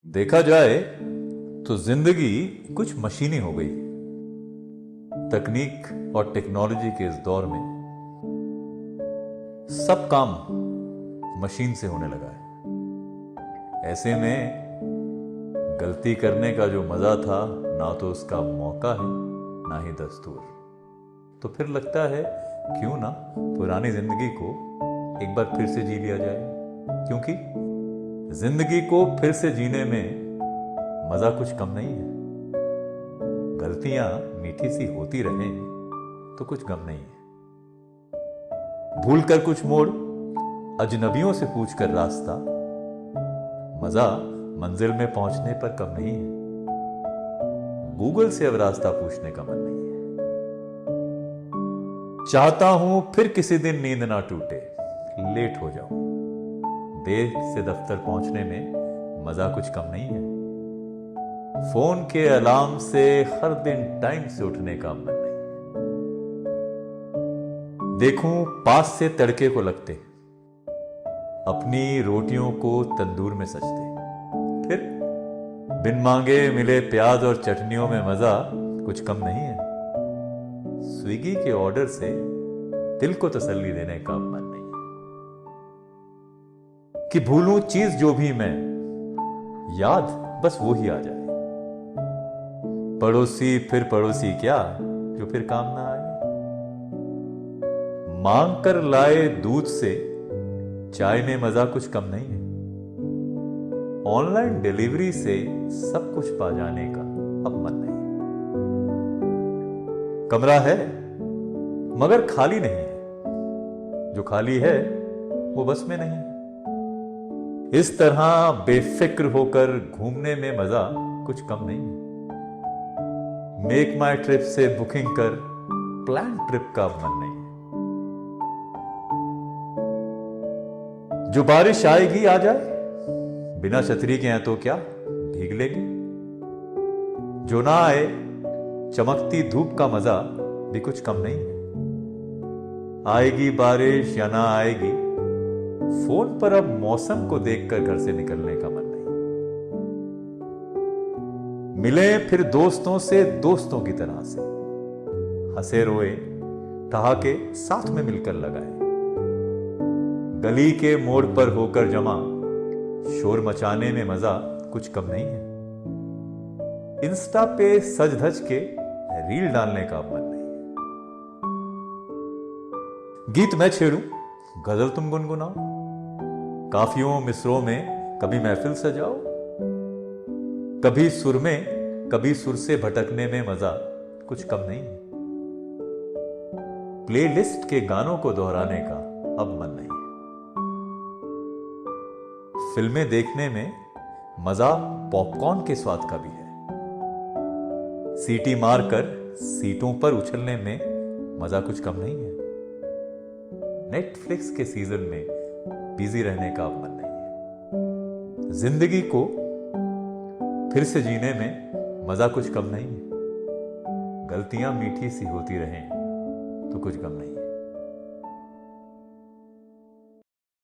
देखा जाए तो जिंदगी कुछ मशीनी हो गई। तकनीक और टेक्नोलॉजी के इस दौर में सब काम मशीन से होने लगा है। ऐसे में गलती करने का जो मजा था, ना तो उसका मौका है ना ही दस्तूर। तो फिर लगता है क्यों ना पुरानी जिंदगी को एक बार फिर से जी लिया जाए, क्योंकि जिंदगी को फिर से जीने में मजा कुछ कम नहीं है। गलतियां मीठी सी होती रहें तो कुछ गम नहीं है। भूल कर कुछ मोड़, अजनबियों से पूछकर रास्ता, मजा मंजिल में पहुंचने पर कम नहीं है। गूगल से अब रास्ता पूछने का मन नहीं है। चाहता हूं फिर किसी दिन नींद ना टूटे, लेट हो जाऊं, देर से दफ्तर पहुंचने में मजा कुछ कम नहीं है। फोन के अलार्म से हर दिन टाइम से उठने का मन नहीं। देखूं पास से तड़के को लगते, अपनी रोटियों को तंदूर में सजते, फिर बिन मांगे मिले प्याज और चटनियों में मजा कुछ कम नहीं है। स्विगी के ऑर्डर से दिल को तसल्ली देने का मन नहीं है। कि भूलूं चीज जो भी मैं, याद बस वो ही आ जाए। पड़ोसी फिर पड़ोसी क्या, जो फिर काम ना आए। मांग कर लाए दूध से चाय में मजा कुछ कम नहीं है। ऑनलाइन डिलीवरी से सब कुछ पा जाने का अब मन नहीं है। कमरा है मगर खाली नहीं है, जो खाली है वो बस में नहीं है। इस तरह बेफिक्र होकर घूमने में मजा कुछ कम नहीं है। मेक माई ट्रिप से बुकिंग कर प्लान ट्रिप का मन नहीं है। जो बारिश आएगी आ जाए, बिना छतरी के हैं तो क्या भीग लेंगे। जो ना आए चमकती धूप का मजा भी कुछ कम नहीं है। आएगी बारिश या ना आएगी, फोन पर अब मौसम को देखकर घर से निकलने का मन नहीं। मिले फिर दोस्तों से दोस्तों की तरह से, हंसे रोए ठहाके साथ में मिलकर लगाए। गली के मोड़ पर होकर जमा, शोर मचाने में मजा कुछ कम नहीं है। इंस्टा पे सज धज के रील डालने का मन नहीं है। गीत मैं छेड़ूं, गजल तुम गुनगुनाओ, काफियों मिसरों में कभी महफिल सजाओ। कभी सुर में कभी सुर से भटकने में मजा कुछ कम नहीं है। प्लेलिस्ट के गानों को दोहराने का अब मन नहीं है। फिल्में देखने में मजा पॉपकॉर्न के स्वाद का भी है। सीटी मारकर सीटों पर उछलने में मजा कुछ कम नहीं है। नेटफ्लिक्स के सीजन में बिजी रहने का अब मन नहीं है। जिंदगी को फिर से जीने में मजा कुछ कम नहीं है। गलतियां मीठी सी होती रहें तो कुछ कम नहीं।